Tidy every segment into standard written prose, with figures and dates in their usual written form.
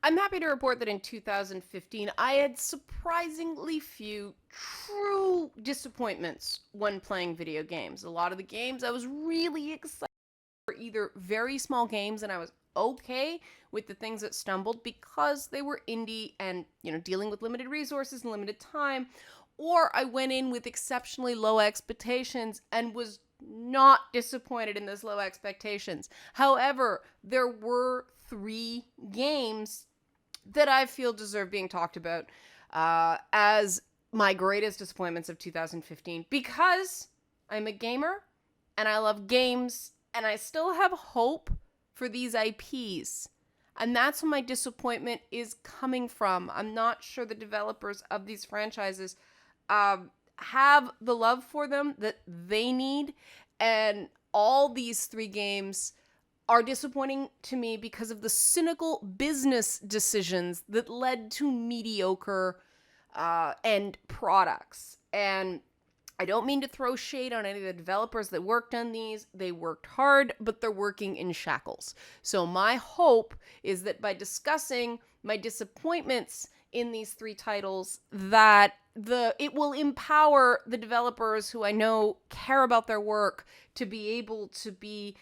I'm happy to report that in 2015, I had surprisingly few true disappointments when playing video games. A lot of the games I was really excited were either very small games and I was okay with the things that stumbled because they were indie and, dealing with limited resources and limited time, or I went in with exceptionally low expectations and was not disappointed in those low expectations. However, there were three games that I feel deserve being talked about as my greatest disappointments of 2015 because I'm a gamer and I love games and I still have hope for these IPs. And that's where my disappointment is coming from. I'm not sure the developers of these franchises have the love for them that they need. And all these three games are disappointing to me because of the cynical business decisions that led to mediocre end products. And I don't mean to throw shade on any of the developers that worked on these. They worked hard, but they're working in shackles. So my hope is that by discussing my disappointments in these three titles, that it will empower the developers who I know care about their work to be able to be,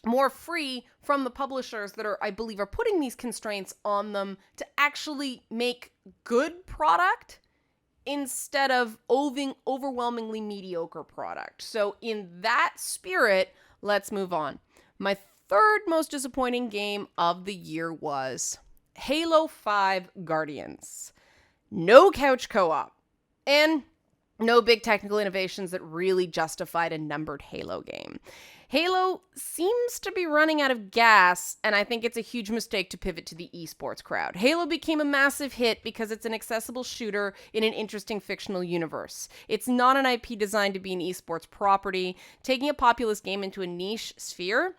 more free from the publishers that I believe are putting these constraints on them to actually make good product instead of overwhelmingly mediocre product. So in that spirit, let's move on. My third most disappointing game of the year was Halo 5 Guardians. No couch co-op and no big technical innovations that really justified a numbered Halo game. Halo seems to be running out of gas, and I think it's a huge mistake to pivot to the esports crowd. Halo became a massive hit because it's an accessible shooter in an interesting fictional universe. It's not an IP designed to be an esports property. Taking a populous game into a niche sphere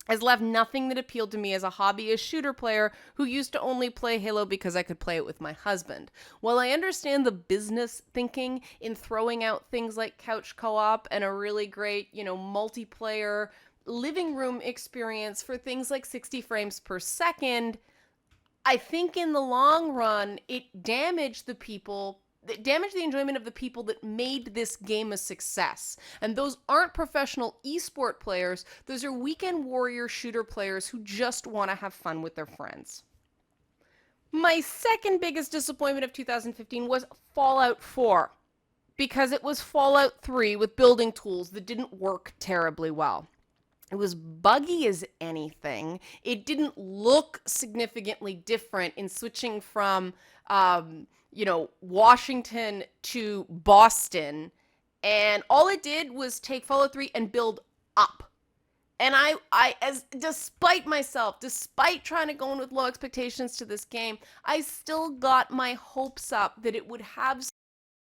has left nothing that appealed to me as a hobbyist shooter player who used to only play Halo because I could play it with my husband. While I understand the business thinking in throwing out things like couch co-op and a really great, multiplayer living room experience for things like 60 frames per second, I think in the long run, it damaged the enjoyment of the people that made this game a success. And those aren't professional esport players. Those are weekend warrior shooter players who just want to have fun with their friends. My second biggest disappointment of 2015 was Fallout 4, because it was Fallout 3 with building tools that didn't work terribly well. It was buggy as anything. It didn't look significantly different in switching from, Washington to Boston. And all it did was take Fallout 3 and build up. And despite myself, despite trying to go in with low expectations to this game, I still got my hopes up that it would have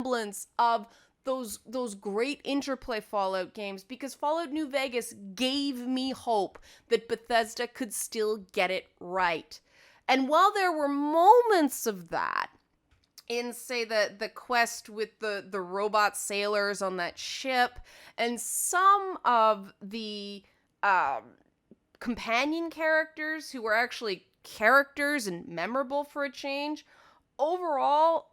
semblance of those great interplay Fallout games, because Fallout New Vegas gave me hope that Bethesda could still get it right. And while there were moments of that in, say, the quest with the robot sailors on that ship, and some of the companion characters who were actually characters and memorable for a change, overall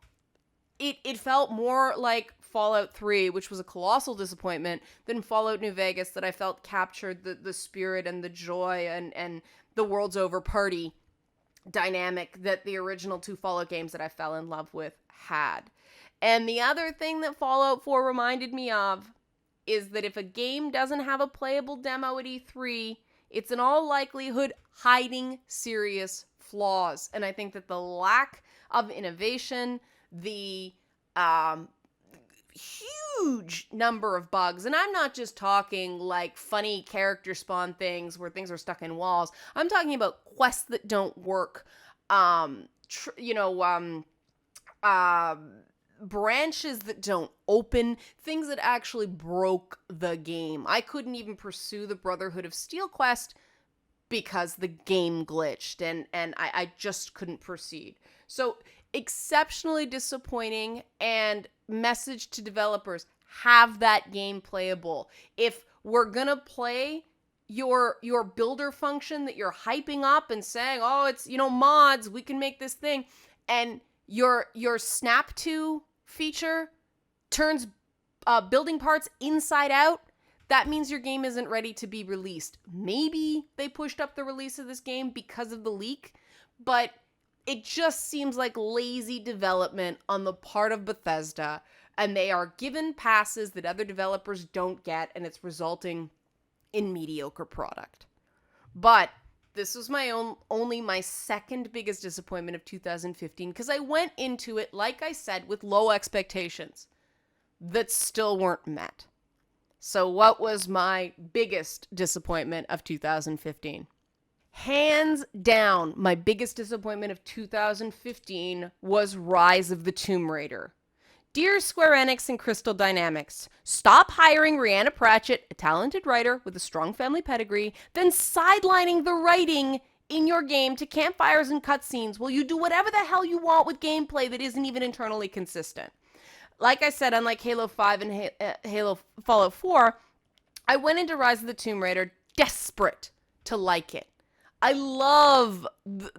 it felt more like Fallout 3, which was a colossal disappointment, than Fallout New Vegas, that I felt captured the spirit and the joy and the world's over party dynamic that the original two Fallout games that I fell in love with had. And the other thing that Fallout 4 reminded me of is that if a game doesn't have a playable demo at E3, it's in all likelihood hiding serious flaws. And I think that the lack of innovation, the huge number of bugs, and I'm not just talking like funny character spawn things where things are stuck in walls. I'm talking about quests that don't work, branches that don't open, things that actually broke the game. I couldn't even pursue the Brotherhood of Steel quest because the game glitched, and I just couldn't proceed. So exceptionally disappointing, and message to developers: have that game playable. If we're gonna play your builder function that you're hyping up and saying, "Oh, it's, mods, we can make this thing." And your snap to feature turns building parts inside out. That means your game isn't ready to be released. Maybe they pushed up the release of this game because of the leak, but it just seems like lazy development on the part of Bethesda, and they are given passes that other developers don't get, and it's resulting in mediocre product. But this was only my second biggest disappointment of 2015, because I went into it, like I said, with low expectations that still weren't met. So what was my biggest disappointment of 2015? Hands down, my biggest disappointment of 2015 was Rise of the Tomb Raider. Dear Square Enix and Crystal Dynamics, stop hiring Rihanna Pratchett, a talented writer with a strong family pedigree, then sidelining the writing in your game to campfires and cutscenes while you do whatever the hell you want with gameplay that isn't even internally consistent. Like I said, unlike Halo 5 and Halo Fallout 4, I went into Rise of the Tomb Raider desperate to like it. I love the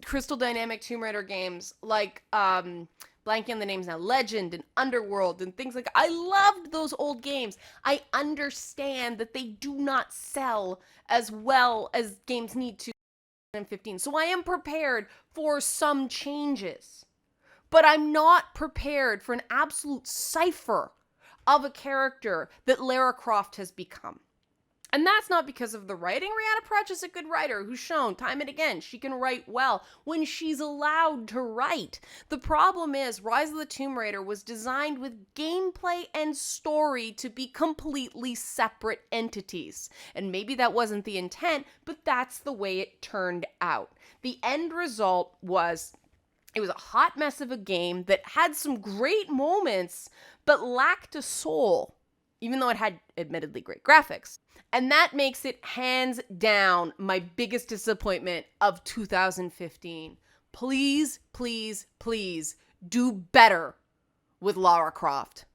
Crystal Dynamic Tomb Raider games, like blanking on the names now, Legend and Underworld and things like that. I loved those old games. I understand that they do not sell as well as games need to in 2015. So I am prepared for some changes. But I'm not prepared for an absolute cipher of a character that Lara Croft has become. And that's not because of the writing. Rihanna Pratchett's a good writer who's shown time and again she can write well when she's allowed to write. The problem is Rise of the Tomb Raider was designed with gameplay and story to be completely separate entities. And maybe that wasn't the intent, but that's the way it turned out. The end result was it was a hot mess of a game that had some great moments, but lacked a soul, even though it had admittedly great graphics. And that makes it hands down my biggest disappointment of 2015. Please, please, please do better with Lara Croft.